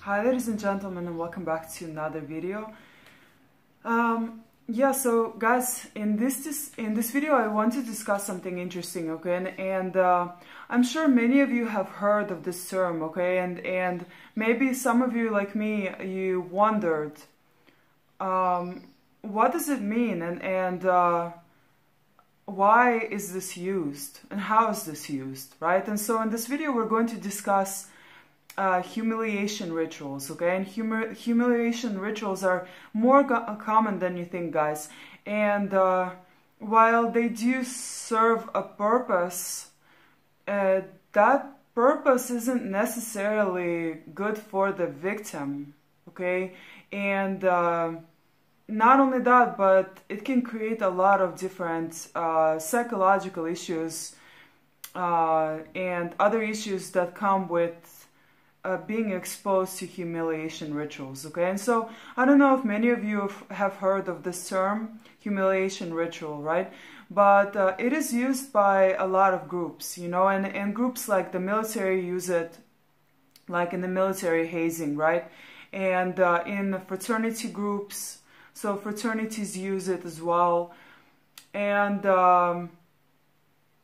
Hi ladies and gentlemen, and welcome back to another video. So guys, in this video I want to discuss something interesting, okay? And I'm sure many of you have heard of this term, okay? And maybe some of you, like me, you wondered, what does it mean, and why is this used, and how is this used, right? And so in this video we're going to discuss humiliation rituals, okay? And humiliation rituals are more common than you think, guys. And while they do serve a purpose, that purpose isn't necessarily good for the victim, okay? And not only that, but it can create a lot of different psychological issues and other issues that come with being exposed to humiliation rituals, okay? And so I don't know if many of you have heard of this term, humiliation ritual, right? But it is used by a lot of groups, you know, and groups like the military use it, like in the military hazing, right? And in the fraternity groups, so fraternities use it as well. And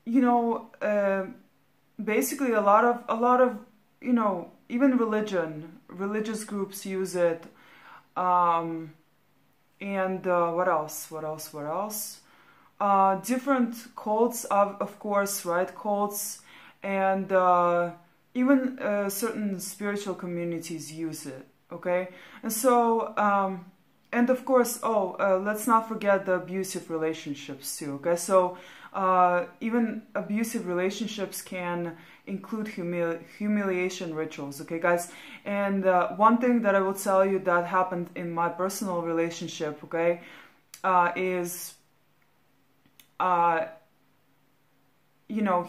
you know, basically a lot of you know, even religious groups use it. And what else? Different cults, of course, right? Cults, and even certain spiritual communities use it, okay? And so, and of course, let's not forget the abusive relationships too, okay? So even abusive relationships can include humiliation rituals, okay, guys? And one thing that I will tell you that happened in my personal relationship, okay, is, you know,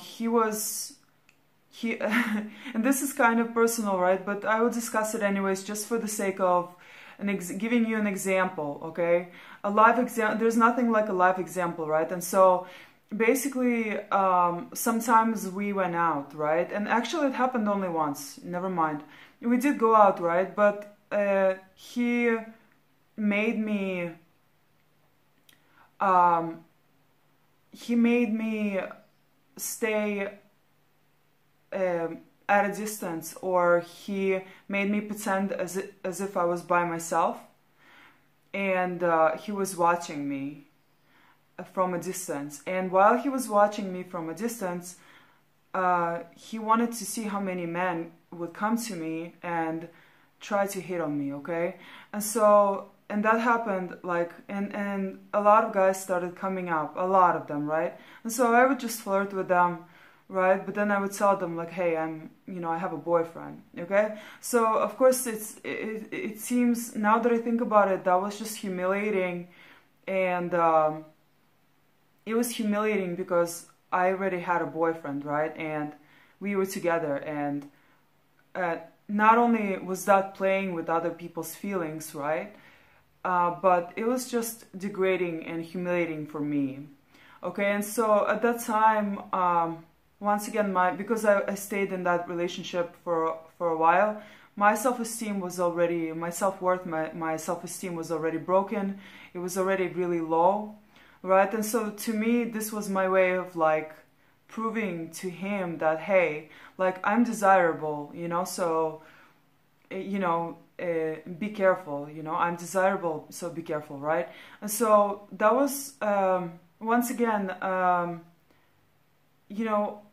and this is kind of personal, right? But I will discuss it anyways, just for the sake of giving you an example, okay? A live example. There's nothing like a live example, right? And so basically, sometimes we went out, right? And actually it happened only once, never mind. We did go out, right? But he made me stay at a distance, or he made me pretend as if I was by myself, and he was watching me from a distance. And while he was watching me from a distance, he wanted to see how many men would come to me and try to hit on me, okay? And so, and that happened, like, and a lot of guys started coming up, a lot of them, right? And so I would just flirt with them, right? But then I would tell them, like, hey, you know, I have a boyfriend, okay? So of course it seems, now that I think about it, that was just humiliating. And it was humiliating because I already had a boyfriend, right? And we were together, and not only was that playing with other people's feelings, right? But it was just degrading and humiliating for me, okay? And so at that time, once again, because I stayed in that relationship for a while, my self-esteem was already, my self-worth, my self-esteem was already broken. It was already really low, right? And so to me, this was my way of, like, proving to him that, hey, like, I'm desirable, you know? So, you know, be careful, you know, I'm desirable, so be careful, right? And so that was, once again, you know,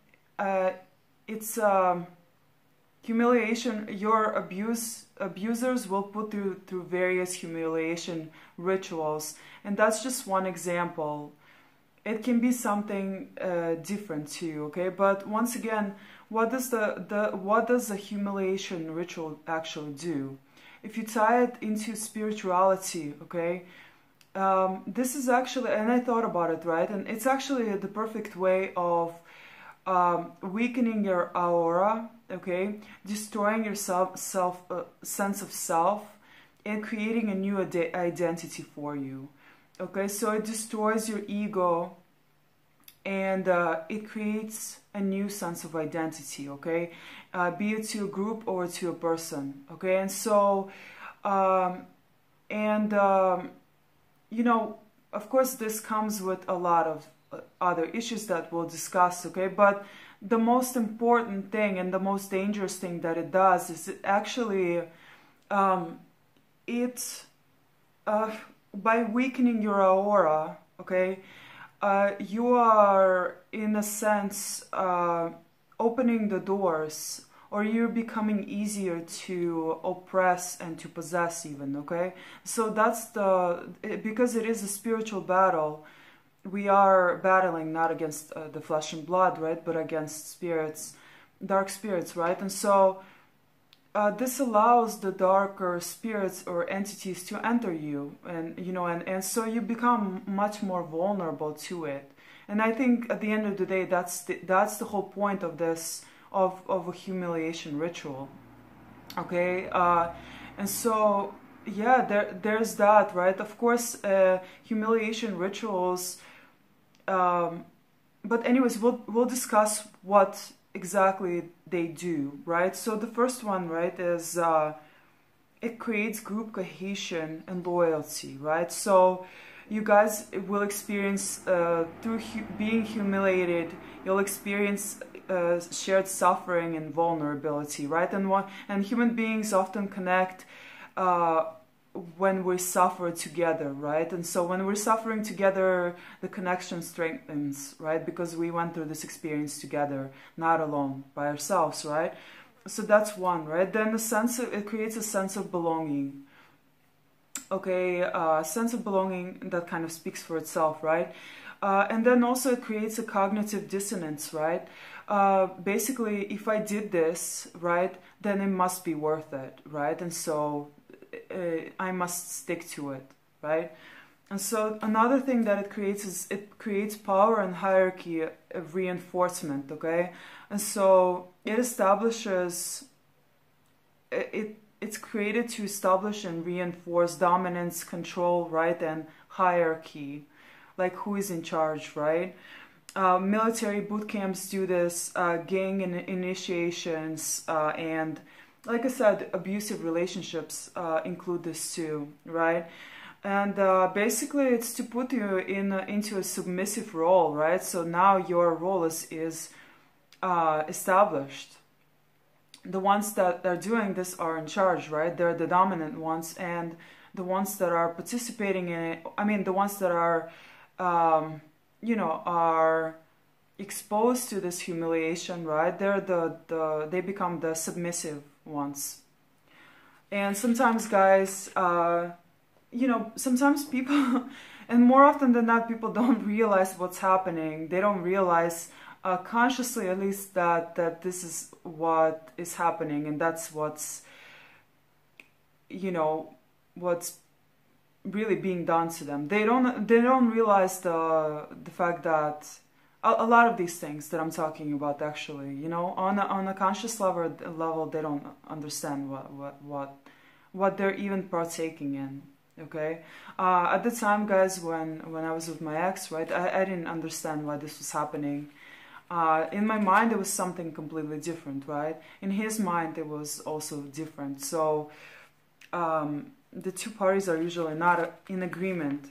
it's humiliation. Your abusers will put you through various humiliation rituals, and that's just one example. It can be something different too, okay? But once again, what does the humiliation ritual actually do? If you tie it into spirituality, okay, this is actually, and I thought about it, right? And it's actually the perfect way of weakening your aura, okay, destroying your sense of self, and creating a new identity for you, okay? So it destroys your ego, and it creates a new sense of identity, okay? Be it to a group or to a person, okay? And so, you know, of course, this comes with a lot of other issues that we'll discuss, okay? But the most important thing and the most dangerous thing that it does is it actually, by weakening your aura, okay, you are, in a sense, opening the doors, or you're becoming easier to oppress and to possess even, okay? So that's because it is a spiritual battle, we are battling not against the flesh and blood, right, but against spirits, dark spirits, right? And so this allows the darker spirits or entities to enter you, and you know, and so you become much more vulnerable to it. And I think at the end of the day, that's the whole point of this, of a humiliation ritual, okay? And so yeah, there's that, right? Of course, humiliation rituals. But anyways, we'll discuss what exactly they do, right? So the first one, right, is it creates group cohesion and loyalty, right? So you guys will experience, through being humiliated, you'll experience shared suffering and vulnerability, right? And human beings often connect when we suffer together, right? And so when we're suffering together, the connection strengthens, right? Because we went through this experience together, not alone, by ourselves, right? So that's one, right? Then it creates a sense of belonging. Okay, a sense of belonging that kind of speaks for itself, right? And then also it creates a cognitive dissonance, right? Basically, if I did this, right, then it must be worth it, right? And so I must stick to it, right? And so another thing that it creates is it creates power and hierarchy of reinforcement, okay? And so it establishes, it's created to establish and reinforce dominance, control, right, and hierarchy, like who is in charge, right? Military boot camps do this, gang initiations, and like I said, abusive relationships include this too, right? And basically it's to put you into a submissive role, right? So now your role is established. The ones that are doing this are in charge, right? They're the dominant ones, and the ones that are participating in it, I mean, the ones that are, you know, are exposed to this humiliation, right? They're they become the submissive ones. And sometimes, guys, you know, sometimes people, and more often than not, people don't realize what's happening. They don't realize, consciously at least, that this is what is happening, and that's what's, you know, what's really being done to them. They don't realize the fact that a lot of these things that I'm talking about, actually, you know, on a conscious level, they don't understand what they're even partaking in. Okay, at the time, guys, when I was with my ex, right, I didn't understand why this was happening. In my mind, it was something completely different, right? In his mind, it was also different. So the two parties are usually not in agreement,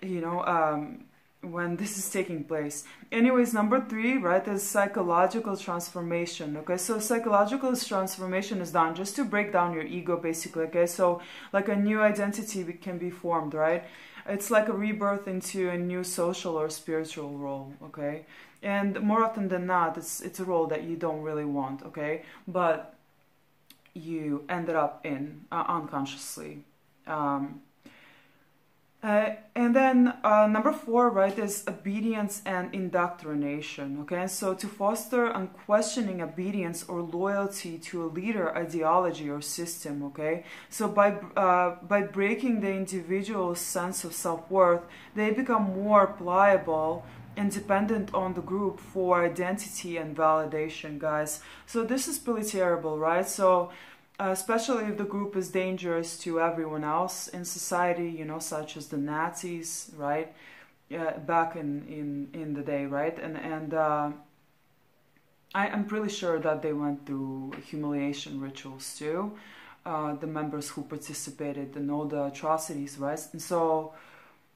you know, when this is taking place. Anyways, number 3, right, is psychological transformation. Okay, so psychological transformation is done just to break down your ego, basically. Okay, so like a new identity can be formed, right? It's like a rebirth into a new social or spiritual role. Okay, and more often than not, it's a role that you don't really want. Okay, but you ended up in unconsciously. And then number 4, right, is obedience and indoctrination. Okay, so to foster unquestioning obedience or loyalty to a leader, ideology, or system. Okay, so by breaking the individual's sense of self-worth, they become more pliable and dependent on the group for identity and validation, guys. So this is pretty terrible, right? So especially if the group is dangerous to everyone else in society, you know, such as the Nazis, right? back in the day, right? And I'm pretty sure that they went through humiliation rituals too, the members who participated in all the atrocities, right? And so,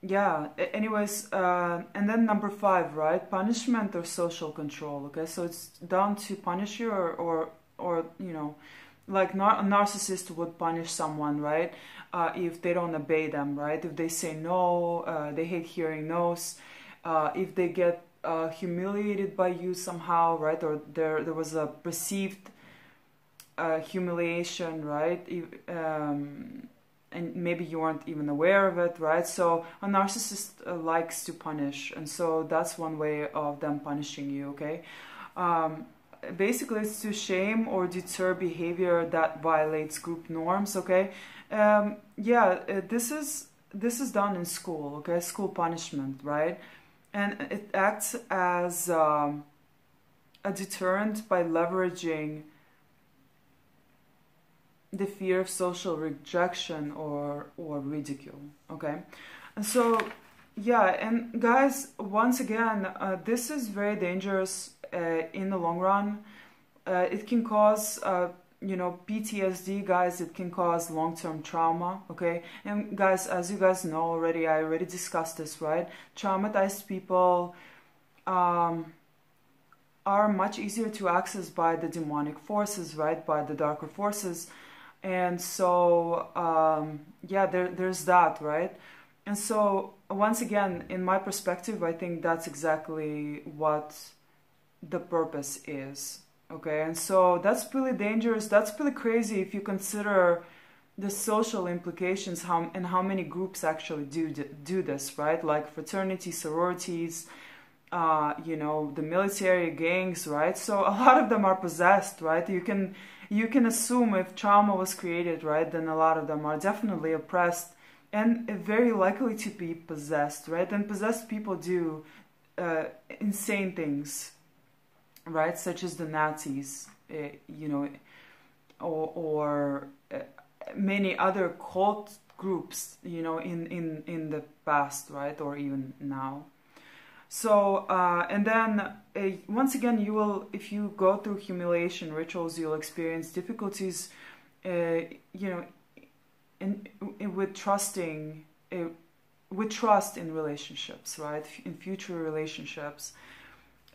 yeah, anyways, and then number 5, right? Punishment or social control, okay? So it's done to punish you or you know, like a narcissist would punish someone, right? If they don't obey them, right? If they say no, they hate hearing no's. If they get humiliated by you somehow, right? Or there was a perceived humiliation, right? And maybe you weren't even aware of it, right? So a narcissist likes to punish, and so that's one way of them punishing you, okay? Basically, it's to shame or deter behavior that violates group norms, okay? This is done in school, okay? School punishment, right? And it acts as a deterrent by leveraging the fear of social rejection or ridicule, okay? And so, yeah, and guys, once again, this is very dangerous in the long run. It can cause, you know, PTSD, guys. It can cause long-term trauma, okay? And guys, as you guys know already, I already discussed this, right? Traumatized people are much easier to access by the demonic forces, right? By the darker forces. And so, yeah, there's that, right? And so, once again, in my perspective, I think that's exactly what the purpose is, okay? And so that's really dangerous. That's really crazy if you consider the social implications, how many groups actually do this, right? Like fraternities, sororities, you know, the military, gangs, right? So a lot of them are possessed, right? You can assume if trauma was created, right, then a lot of them are definitely oppressed and very likely to be possessed, right? And possessed people do insane things, right? Such as the Nazis, you know, or many other cult groups, you know, in the past, right? Or even now. So, and then once again, you will, if you go through humiliation rituals, you'll experience difficulties, you know, with trust in relationships, right? In future relationships.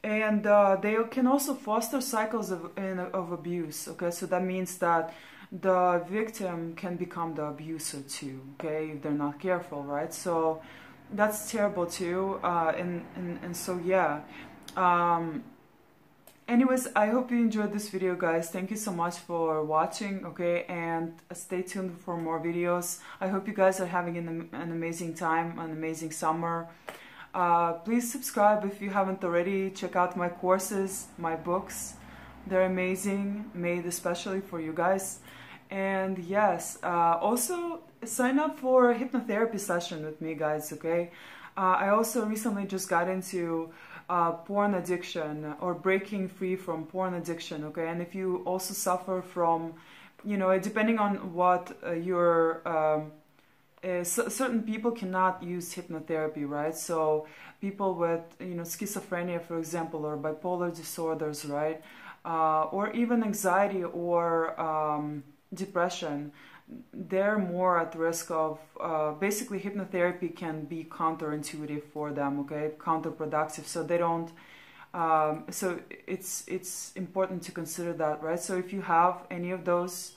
And they can also foster cycles of abuse, okay? So that means that the victim can become the abuser too, okay? If they're not careful, right? So that's terrible too. And so, yeah. Anyways, I hope you enjoyed this video, guys. Thank you so much for watching, okay? And stay tuned for more videos. I hope you guys are having an amazing time, an amazing summer. Please subscribe if you haven't already. Check out my courses, my books. They're amazing, made especially for you guys. And yes, also sign up for a hypnotherapy session with me, guys, okay? I also recently just got into porn addiction, or breaking free from porn addiction, okay? And if you also suffer from, you know, depending on what certain people cannot use hypnotherapy, right? So people with, you know, schizophrenia, for example, or bipolar disorders, right? Or even anxiety or depression, they're more at risk of, basically hypnotherapy can be counterintuitive for them, okay? Counterproductive, so they don't, so it's important to consider that, right? So if you have any of those,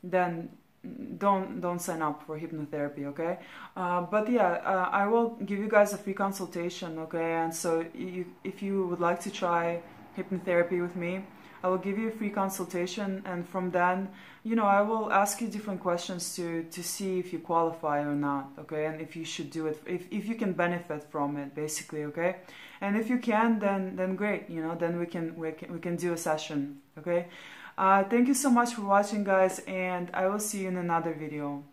then don't sign up for hypnotherapy, okay? But yeah, I will give you guys a free consultation, okay? And so if you would like to try hypnotherapy with me, I will give you a free consultation, and from then, you know, I will ask you different questions to see if you qualify or not, okay? And if you should do it, if you can benefit from it, basically, okay? And if you can, then great, you know, then we can do a session, okay? Thank you so much for watching, guys, and I will see you in another video.